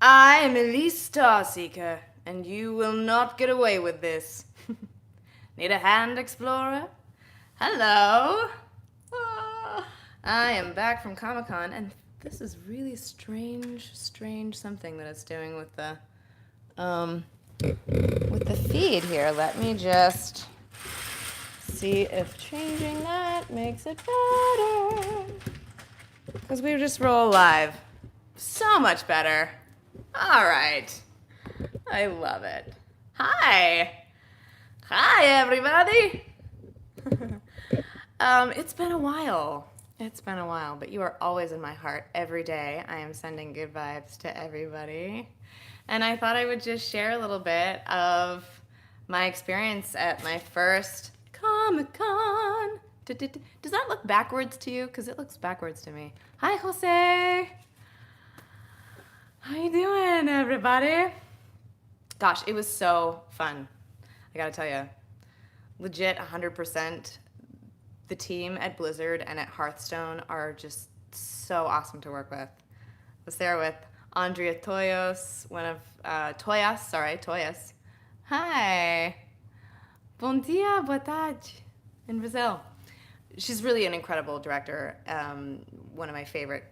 I am Elise Starseeker, and you will not get away with this. Need a hand, explorer? Hello. I am back from Comic-Con, and this is really strange something that it's doing with the feed here. Let me just see if changing that makes it better. Because we just roll live. So much better. All right. I love it. Hi. Hi, everybody. It's been a while. It's been a while, but you are always in my heart every day. I am sending good vibes to everybody. And I thought I would just share a little bit of my experience at my first Comic-Con. Does that look backwards to you? Because it looks backwards to me. Hi, Jose. How you doing, everybody? Gosh, it was so fun. I gotta tell you, legit 100%. The team at Blizzard and at Hearthstone are just so awesome to work with. I was there with Andrea Toyos, Toyas. Hi. Bom dia, boa tarde, in Brazil. She's really an incredible director, one of my favorite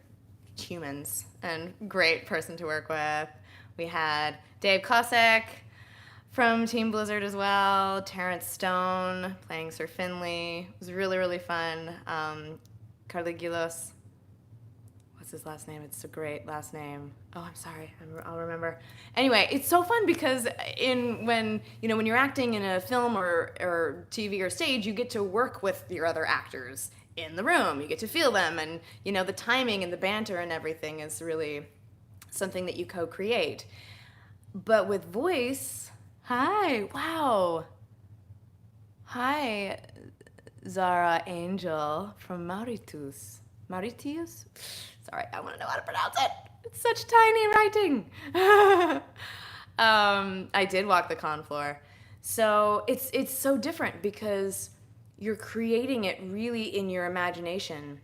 humans, and great person to work with. We had Dave Kosek from Team Blizzard as well, Terrence Stone playing Sir Finley. It was really, really fun. Carligilos, what's his last name? It's a great last name. Oh, I'm sorry, I'll remember. Anyway, it's so fun because when you're acting in a film or TV or stage, you get to work with your other actors in the room. You get to feel them, and the timing and the banter and everything is really something that you co-create. But with voice, hi, wow. Hi, Zara Angel from Mauritius. Mauritius? Sorry, I want to know how to pronounce it. It's such tiny writing. I did walk the con floor. So it's so different because you're creating it really in your imagination,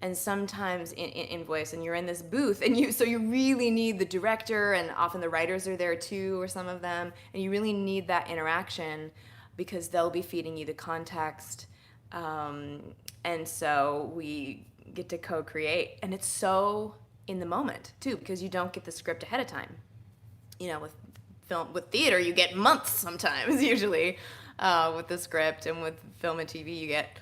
and sometimes in voice, and you're in this booth, and so you really need the director, and often the writers are there too, or some of them, and you really need that interaction because they'll be feeding you the context, and so we get to co-create, and it's so in the moment too, because you don't get the script ahead of time. With theater, you get months sometimes, usually, with the script, and with film and TV, you get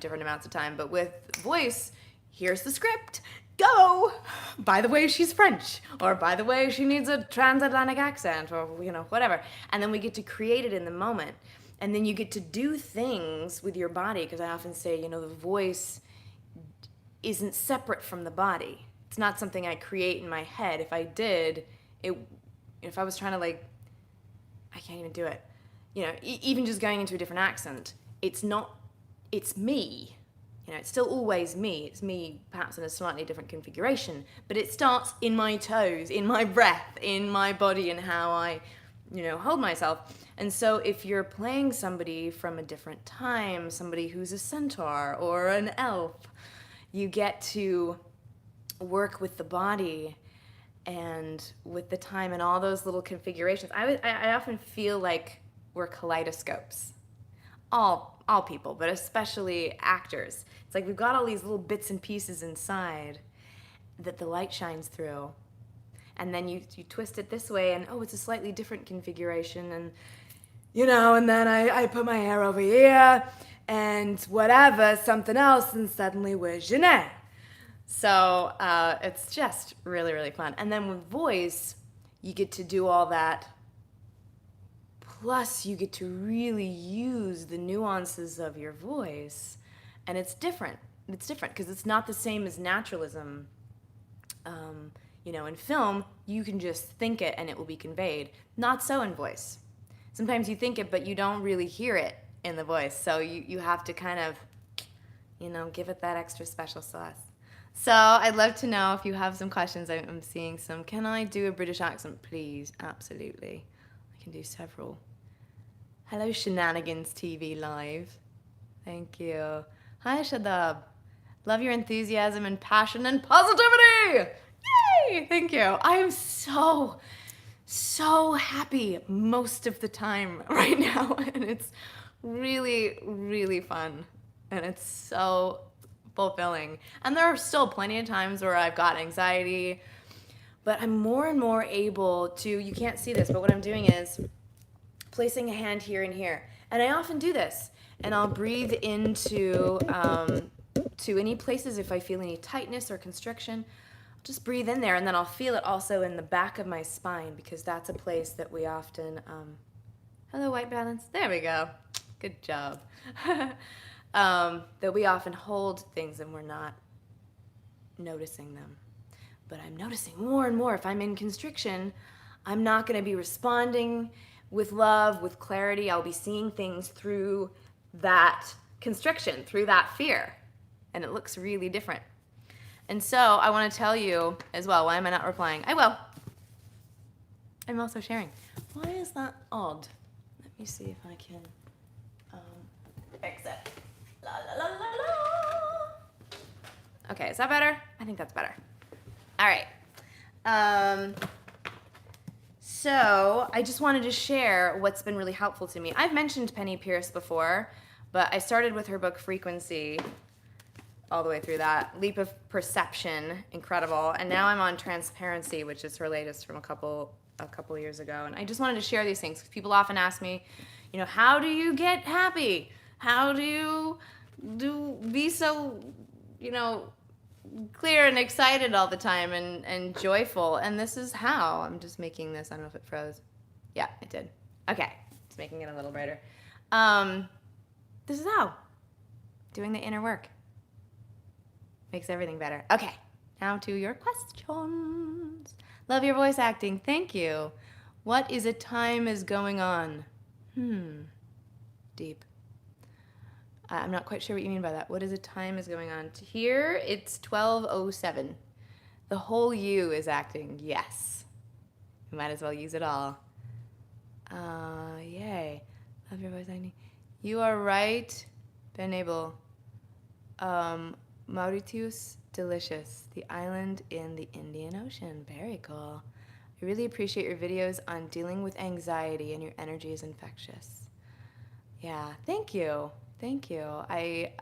different amounts of time. But with voice, here's the script, go. By the way, she's French, or by the way, she needs a transatlantic accent, or whatever. And then we get to create it in the moment, and then you get to do things with your body, because I often say, the voice isn't separate from the body. It's not something I create in my head. If I did, if I was trying to I can't even do it. Even just going into a different accent, it's me. It's still always me. It's me, perhaps in a slightly different configuration, but it starts in my toes, in my breath, in my body, and how I, hold myself. And so if you're playing somebody from a different time, somebody who's a centaur or an elf, you get to work with the body and with the time and all those little configurations. I often feel like we're kaleidoscopes. All people, but especially actors. It's like we've got all these little bits and pieces inside that the light shines through. And then you twist it this way, and it's a slightly different configuration, and and then I put my hair over here, and whatever, something else, and suddenly we're Jeanette. So it's just really, really fun. And then with voice, you get to do all that. Plus, you get to really use the nuances of your voice. And it's different. It's different because it's not the same as naturalism. In film, you can just think it and it will be conveyed. Not so in voice. Sometimes you think it, but you don't really hear it in the voice. So you have to kind of, give it that extra special sauce. So I'd love to know if you have some questions. I'm seeing some. Can I do a British accent, please? Absolutely. I can do several. Hello, Shenanigans TV Live. Thank you. Hi, Shadab. Love your enthusiasm and passion and positivity. Yay! Yay! Thank you. I am so happy most of the time right now, and it's really, really fun, and it's so fulfilling. And there are still plenty of times where I've got anxiety, but I'm more and more able to, you can't see this, but what I'm doing is placing a hand here and here. And I often do this, and I'll breathe into to any places if I feel any tightness or constriction. Just breathe in there, and then I'll feel it also in the back of my spine, because that's a place that we often, hello, white balance, there we go, good job, that we often hold things and we're not noticing them. But I'm noticing more and more, if I'm in constriction, I'm not going to be responding with love, with clarity. I'll be seeing things through that constriction, through that fear, and it looks really different. And so I want to tell you as well, why am I not replying? I will. I'm also sharing. Why is that odd? Let me see if I can fix it. La, la, la, la, la. Okay, is that better? I think that's better. All right. So I just wanted to share what's been really helpful to me. I've mentioned Penny Pierce before, but I started with her book Frequency, all the way through that. Leap of Perception, incredible. And now I'm on Transparency, which is her latest from a couple years ago. And I just wanted to share these things, because people often ask me, how do you get happy? How do you be so, clear and excited all the time and joyful? And this is how. I'm just making this. I don't know if it froze. Yeah, it did. Okay. Just making it a little brighter. This is how. Doing the inner work makes everything better. Okay, now to your questions. Love your voice acting. Thank you. What is a time is going on? Deep. I'm not quite sure what you mean by that. What is a time is going on? Here, it's 12:07. The whole you is acting. Yes. You might as well use it all. Yay. Love your voice acting. You are right, Amiable. Mauritius, delicious. The island in the Indian Ocean. Very cool. I really appreciate your videos on dealing with anxiety, and your energy is infectious. Yeah, thank you. Thank you. I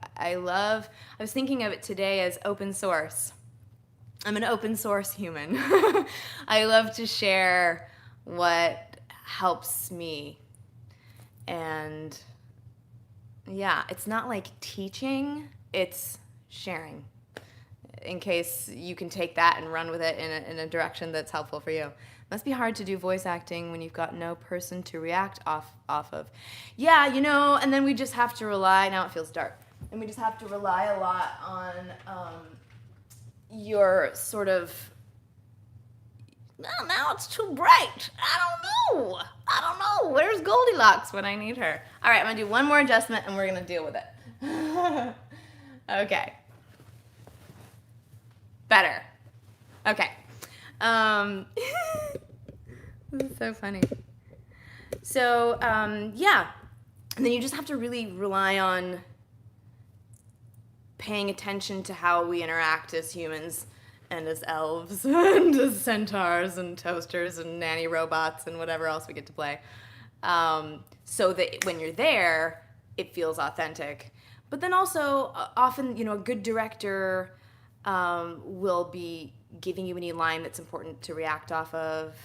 was thinking of it today as open source. I'm an open source human. I love to share what helps me. And yeah, it's not like teaching, it's sharing, in case you can take that and run with it in a direction that's helpful for you. It must be hard to do voice acting when you've got no person to react off of. Yeah, and then we just have to rely, now it feels dark, and we just have to rely a lot on your sort of, well, now it's too bright. I don't know. Where's Goldilocks when I need her? All right, I'm going to do one more adjustment, and we're going to deal with it. Okay. Better. Okay. This is so funny. So, yeah. And then you just have to really rely on paying attention to how we interact as humans and as elves and as centaurs and toasters and nanny robots and whatever else we get to play. So that when you're there, it feels authentic. But then also, often, a good director will be giving you any line that's important to react off of.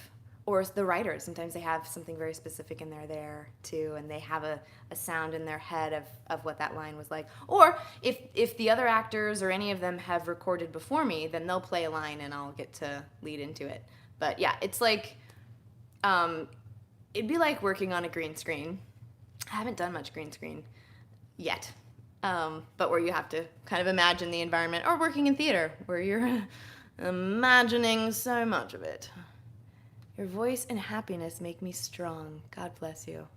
Or the writers, sometimes they have something very specific and they're there too, and they have a sound in their head of what that line was like. Or if the other actors or any of them have recorded before me, then they'll play a line and I'll get to lead into it. But yeah, it's like, it'd be like working on a green screen. I haven't done much green screen yet, but where you have to kind of imagine the environment, or working in theater where you're imagining so much of it. Your voice and happiness make me strong. God bless you.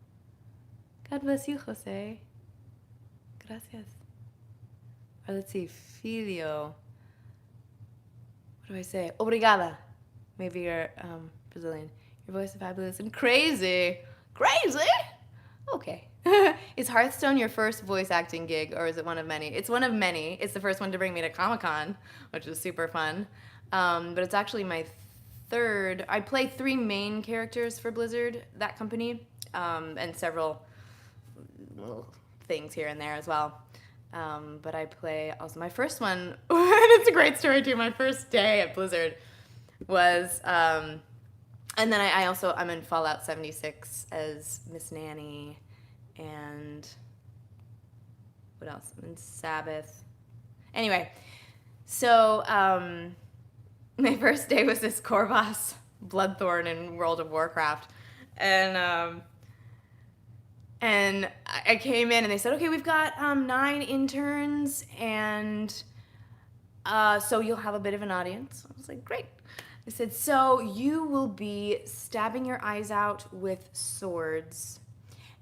God bless you, Jose. Gracias. Or let's see, filio. What do I say? Obrigada. Maybe you're Brazilian. Your voice is fabulous and crazy. Crazy? Okay. Is Hearthstone your first voice acting gig, or is it one of many? It's one of many. It's the first one to bring me to Comic-Con, which is super fun. But it's actually my third. I play 3 main characters for Blizzard, that company, and several little things here and there as well. But I play also my first one, and it's a great story too. My first day at Blizzard was, and then I'm in Fallout 76 as Miss Nanny, and what else? I'm in Sabbath. Anyway, so my first day was this Corvus Bloodthorn in World of Warcraft, and I came in and they said, okay, we've got 9 interns, and so you'll have a bit of an audience. I was like, great. They said, so you will be stabbing your eyes out with swords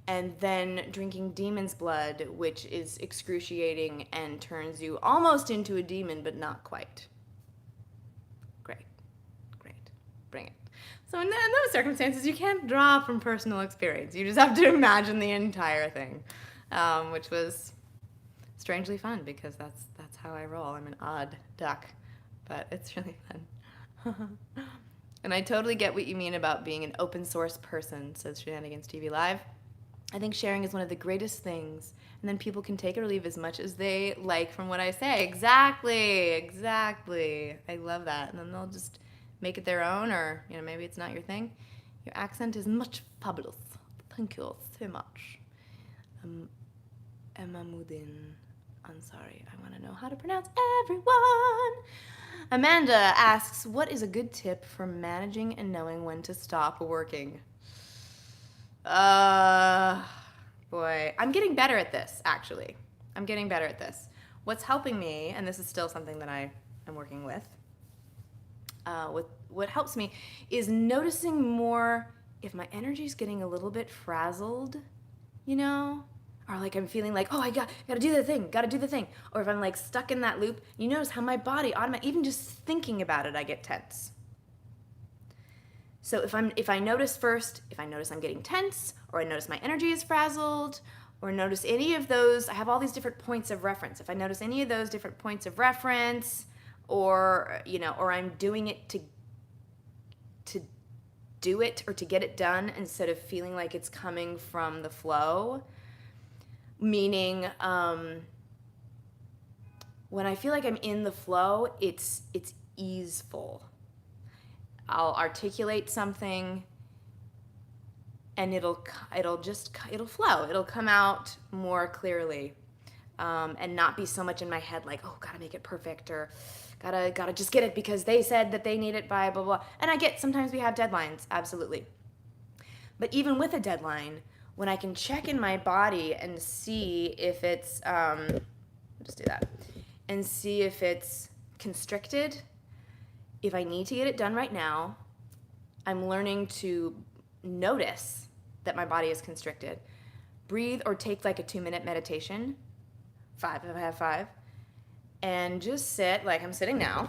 and then drinking demon's blood, which is excruciating and turns you almost into a demon, but not quite. Great. Bring it. So in those circumstances, you can't draw from personal experience. You just have to imagine the entire thing, which was strangely fun because that's how I roll. I'm an odd duck, but it's really fun. And I totally get what you mean about being an open source person, says Shenanigans TV Live. I think sharing is one of the greatest things, and then people can take it or leave as much as they like from what I say. Exactly. I love that. And then they'll just make it their own, or maybe it's not your thing. Your accent is much fabulous. Thank you so much. Emma Mudin. I'm sorry. I want to know how to pronounce everyone. Amanda asks, what is a good tip for managing and knowing when to stop working? Boy, I'm getting better at this, actually. What's helping me, and this is still something that I am working with, what helps me is noticing more if my energy's getting a little bit frazzled, or like I'm feeling like, oh, I gotta do the thing, or if I'm like stuck in that loop, you notice how my body even just thinking about it, I get tense. So if I notice I'm getting tense, or I notice my energy is frazzled, or notice any of those, I have all these different points of reference. If I notice any of those different points of reference, or I'm doing it to do it or to get it done instead of feeling like it's coming from the flow, meaning when I feel like I'm in the flow, it's easeful. I'll articulate something and it'll flow. It'll come out more clearly, and not be so much in my head like, oh, gotta make it perfect, or gotta just get it because they said that they need it by blah, blah. And sometimes we have deadlines, absolutely. But even with a deadline, when I can check in my body and see if it's, just do that, and see if it's constricted, if I need to get it done right now, I'm learning to notice that my body is constricted. Breathe or take like a 2-minute meditation, 5 if I have 5, and just sit like I'm sitting now.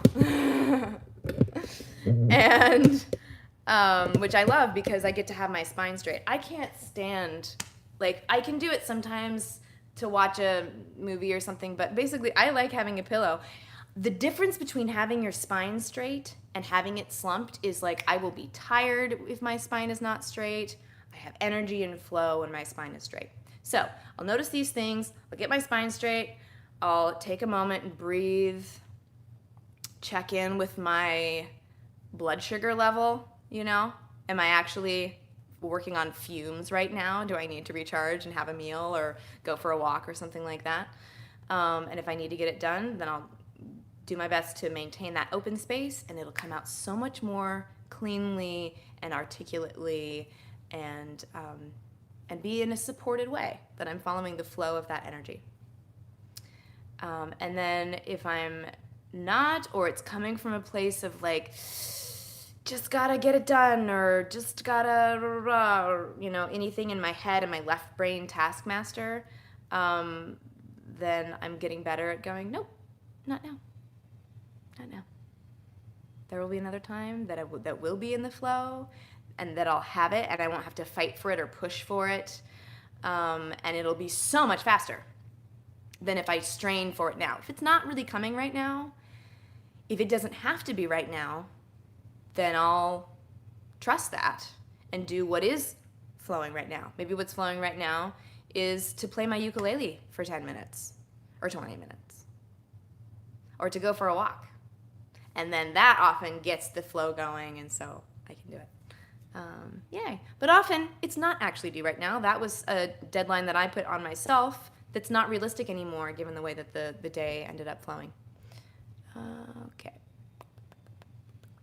And which I love because I get to have my spine straight. I can't stand, like, I can do it sometimes to watch a movie or something, but basically I like having a pillow. The difference between having your spine straight and having it slumped is like I will be tired if my spine is not straight. I have energy and flow when my spine is straight. So I'll notice these things. I'll get my spine straight. I'll take a moment and breathe. Check in with my blood sugar level, Am I actually working on fumes right now? Do I need to recharge and have a meal or go for a walk or something like that? And if I need to get it done, then I'll do my best to maintain that open space, and it'll come out so much more cleanly and articulately, and be in a supported way that I'm following the flow of that energy. And then if I'm not, or it's coming from a place of like, just gotta get it done, or just gotta, or, anything in my head and my left brain taskmaster, then I'm getting better at going, nope, not now. Not now. There will be another time that will be in the flow, and that I'll have it, and I won't have to fight for it or push for it, and it'll be so much faster than if I strain for it now. If it's not really coming right now, If it doesn't have to be right now, then I'll trust that and do what is flowing right now. Maybe what's flowing right now is to play my ukulele for 10 minutes or 20 minutes or to go for a walk. And then that often gets the flow going, and so I can do it. Yay. But often it's not actually due right now. That was a deadline that I put on myself that's not realistic anymore given the way that the day ended up flowing. Okay.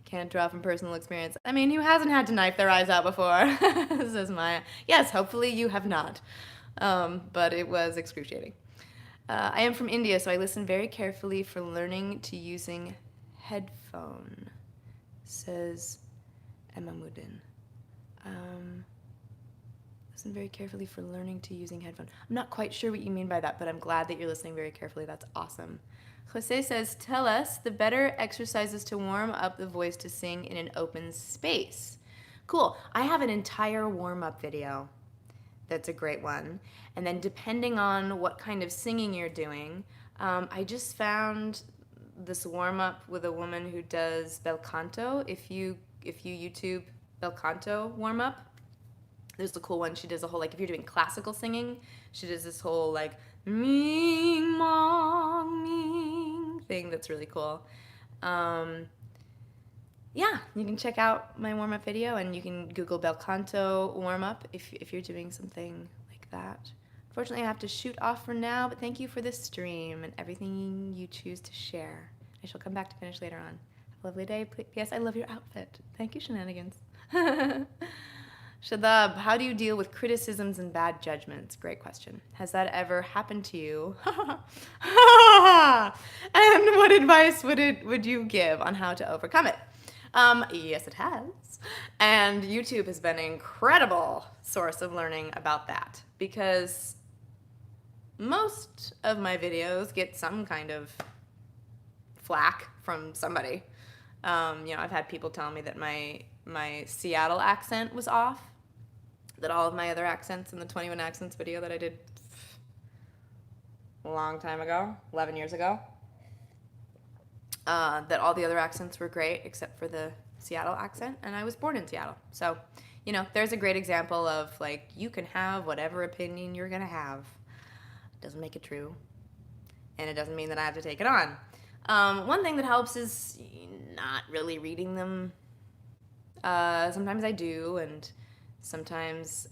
Can't draw from personal experience. I mean, who hasn't had to knife their eyes out before? Says Maya. Yes, hopefully you have not. But it was excruciating. I am from India, so I listen very carefully for learning to using headphone, says Emma Mudin. Listen very carefully for learning to using headphone. I'm not quite sure what you mean by that, but I'm glad that you're listening very carefully. That's awesome. Jose says, tell us the better exercises to warm up the voice to sing in an open space. Cool. I have an entire warm-up video. That's a great one. And then depending on what kind of singing you're doing, I just found this warm-up with a woman who does bel canto. If you YouTube bel canto warm-up, there's a cool one. She does a whole, like, if you're doing classical singing, she does this whole, like, ming, mong, ming thing that's really cool. Yeah, you can check out my warm-up video, and you can Google bel canto warm-up if you're doing something like that. Unfortunately, I have to shoot off for now, but thank you for this stream and everything you choose to share. I shall come back to finish later on. Have a lovely day. P.S. I love your outfit. Thank you, Shenanigans. Shadab, how do you deal with criticisms and bad judgments? Great question. Has that ever happened to you? And what advice would you give on how to overcome it? Yes, it has. And YouTube has been an incredible source of learning about that, because most of my videos get some kind of flack from somebody. I've had people tell me that my Seattle accent was off, that all of my other accents in the 21 accents video that I did a long time ago, 11 years ago, that all the other accents were great except for the Seattle accent, and I was born in Seattle. So, there's a great example of, like, you can have whatever opinion you're going to have. It doesn't make it true, and it doesn't mean that I have to take it on. One thing that helps is not really reading them. Sometimes I do, and sometimes,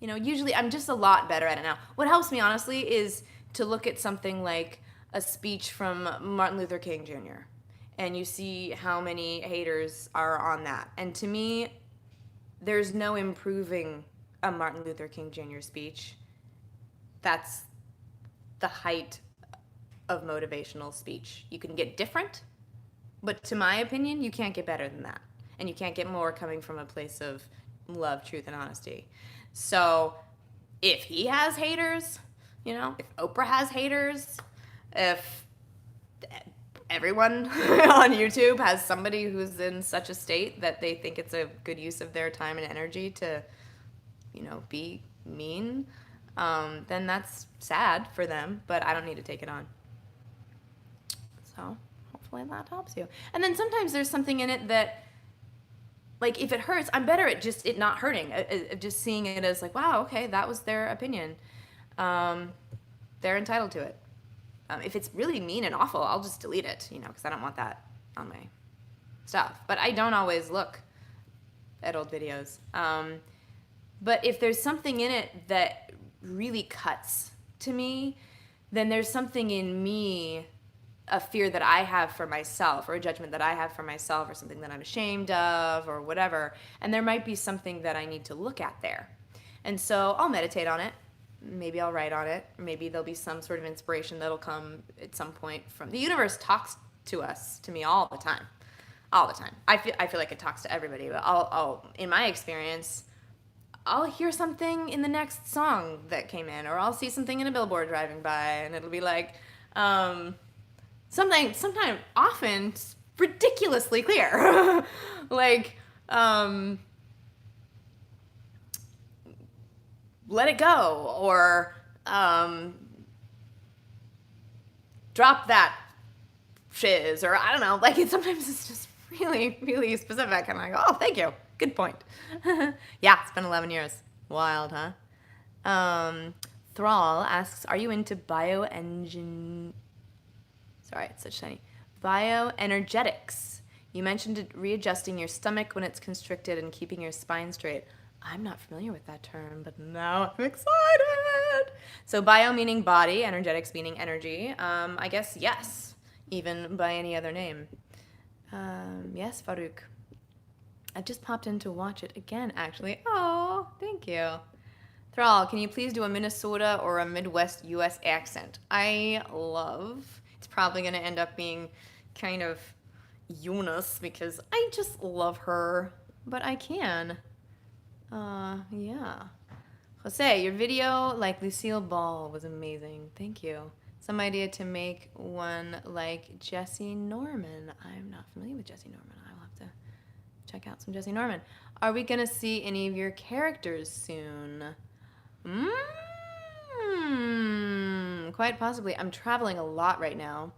usually I'm just a lot better at it now. What helps me, honestly, is to look at something like a speech from Martin Luther King Jr., and you see how many haters are on that. And to me, there's no improving a Martin Luther King Jr. speech. That's the height of motivational speech. You can get different, but to my opinion, you can't get better than that. And you can't get more coming from a place of love, truth, and honesty. So if he has haters, if Oprah has haters, if everyone on YouTube has somebody who's in such a state that they think it's a good use of their time and energy to, be mean, then that's sad for them, but I don't need to take it on. So hopefully that helps you. And then sometimes there's something in it that, like, if it hurts, I'm better at just it not hurting, just seeing it as like, wow, okay, that was their opinion. They're entitled to it. If it's really mean and awful, I'll just delete it, because I don't want that on my stuff. But I don't always look at old videos. But if there's something in it that really cuts to me, then there's something in me, a fear that I have for myself, or a judgment that I have for myself, or something that I'm ashamed of, or whatever. And there might be something that I need to look at there. And so I'll meditate on it. Maybe I'll write on it. Maybe there'll be some sort of inspiration that'll come at some point from the universe. Talks to me all the time. I feel like it talks to everybody, but I'll in my experience, I'll hear something in the next song that came in, or I'll see something in a billboard driving by, and it'll be like, often ridiculously clear. Like, let it go, or drop that shiz, or I don't know. Like, sometimes it's just really, really specific. And I go, oh, thank you. Good point. Yeah, it's been 11 years. Wild, huh? Thrall asks, are you into bioengine... Sorry, it's such tiny. Bioenergetics. You mentioned readjusting your stomach when it's constricted and keeping your spine straight. I'm not familiar with that term, but now I'm excited. So bio meaning body, energetics meaning energy. I guess yes, even by any other name. Yes, Farouk. I've just popped in to watch it again, actually. Oh, thank you. Thrall, can you please do a Minnesota or a Midwest U.S. accent? I love. It's probably going to end up being kind of Eunice because I just love her, but I can. Yeah. Jose, your video like Lucille Ball was amazing. Thank you. Some idea to make one like Jesse Norman. I'm not familiar with Jesse Norman. I'll have to check out some Jesse Norman. Are we going to see any of your characters soon? Quite possibly. I'm traveling a lot right now,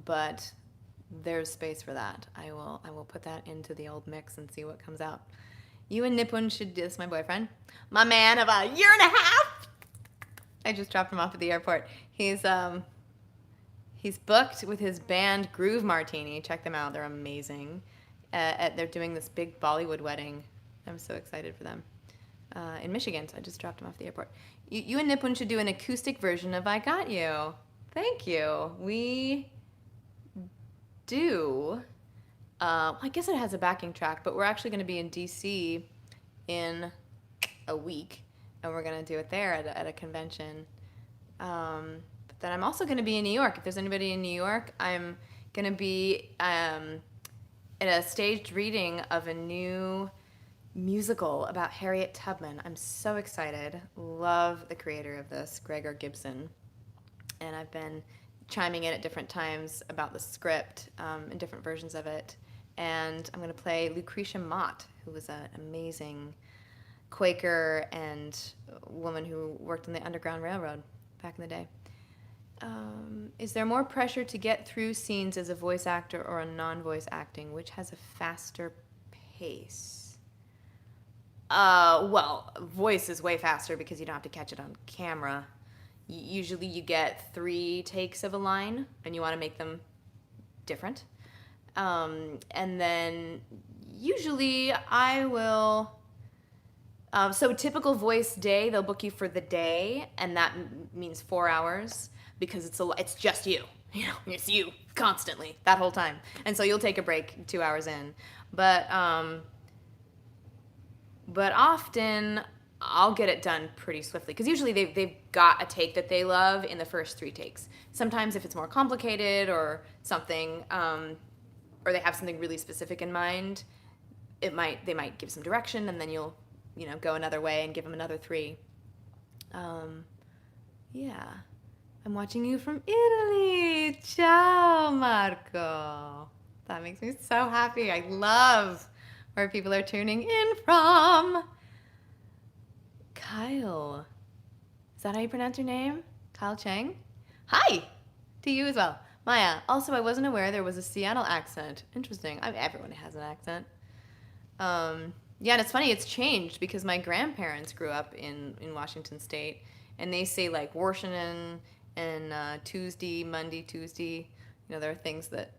but there's space for that. I will put that into the old mix and see what comes out. You and Nipun should do this, my boyfriend. My man of a year and a half. I just dropped him off at the airport. He's booked with his band Groove Martini. Check them out. They're amazing. They're doing this big Bollywood wedding. I'm so excited for them. In Michigan, so I just dropped him off at the airport. You and Nipun should do an acoustic version of I Got You. Thank you. We do. I guess it has a backing track, but we're actually going to be in DC in a week, and we're going to do it there at a convention. But then I'm also going to be in New York. If there's anybody in New York, I'm going to be at a staged reading of a new musical about Harriet Tubman. I'm so excited. Love the creator of this, Gregor Gibson. And I've been chiming in at different times about the script and different versions of it. And I'm going to play Lucretia Mott, who was an amazing Quaker and woman who worked on the Underground Railroad back in the day. Is there more pressure to get through scenes as a voice actor or a non-voice acting, which has a faster pace? Well, voice is way faster because you don't have to catch it on camera. Usually you get 3 takes of a line, and you want to make them different. And then usually I will... so typical voice day, they'll book you for the day, and that means 4 hours because it's just you. You know, it's you constantly that whole time. And so you'll take a break 2 hours in. But often I'll get it done pretty swiftly because usually they've got a take that they love in the first 3 takes. Sometimes if it's more complicated or something, or they have something really specific in mind, they might give some direction, and then you'll go another way and give them another 3. Yeah. I'm watching you from Italy. Ciao, Marco. That makes me so happy. I love where people are tuning in from. Kyle. Is that how you pronounce your name? Kyle Chang? Hi! To you as well. Maya, also I wasn't aware there was a Seattle accent. Interesting. Everyone has an accent. Yeah, and it's funny, it's changed because my grandparents grew up in Washington State, and they say like Washington and Tuesday, Monday, Tuesday. There are things that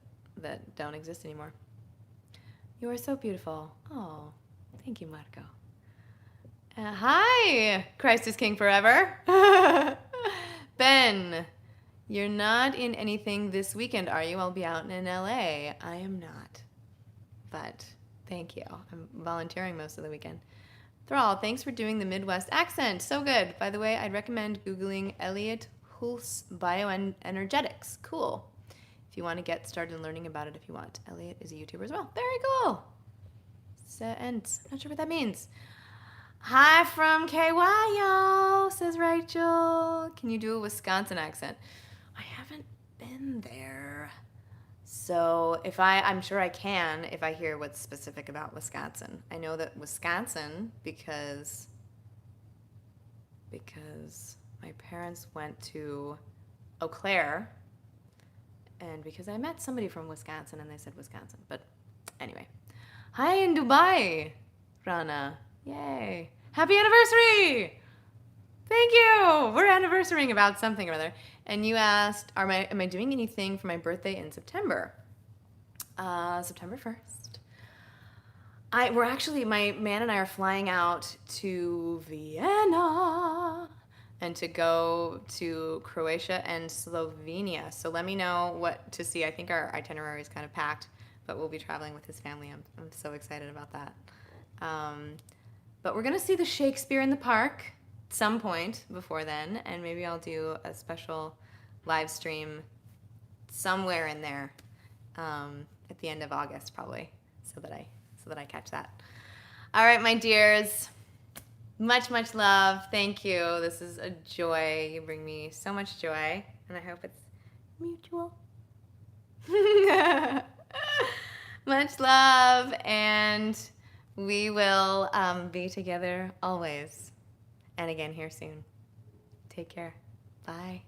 don't exist anymore. You are so beautiful. Oh, thank you, Marco. Hi, Christ is King forever. Ben, you're not in anything this weekend, are you? I'll be out in LA. I am not, but thank you. I'm volunteering most of the weekend. Thrall, thanks for doing the Midwest accent. So good. By the way, I'd recommend Googling Elliot Hulse Bioenergetics. Cool. If you want to get started learning about it if you want. Elliot is a YouTuber as well. Very cool. And not sure what that means. Hi from KY, y'all, says Rachel. Can you do a Wisconsin accent? I haven't been there. So I'm sure I can if I hear what's specific about Wisconsin. I know that Wisconsin because my parents went to Eau Claire And because I met somebody from Wisconsin and they said Wisconsin. But anyway. Hi in Dubai, Rana. Yay. Happy anniversary! Thank you! We're anniversarying about something or other. And you asked, am I doing anything for my birthday in September? September 1st. We're actually, my man and I are flying out to Vienna and to go to Croatia and Slovenia. So let me know what to see. I think our itinerary is kind of packed, but we'll be traveling with his family. I'm so excited about that. But we're going to see the Shakespeare in the Park at some point before then, and maybe I'll do a special live stream somewhere in there at the end of August probably, so that I catch that. All right, my dears. Much, much love. Thank you. This is a joy. You bring me so much joy, and I hope it's mutual. Much love, and we will be together always. And again here soon. Take care. Bye.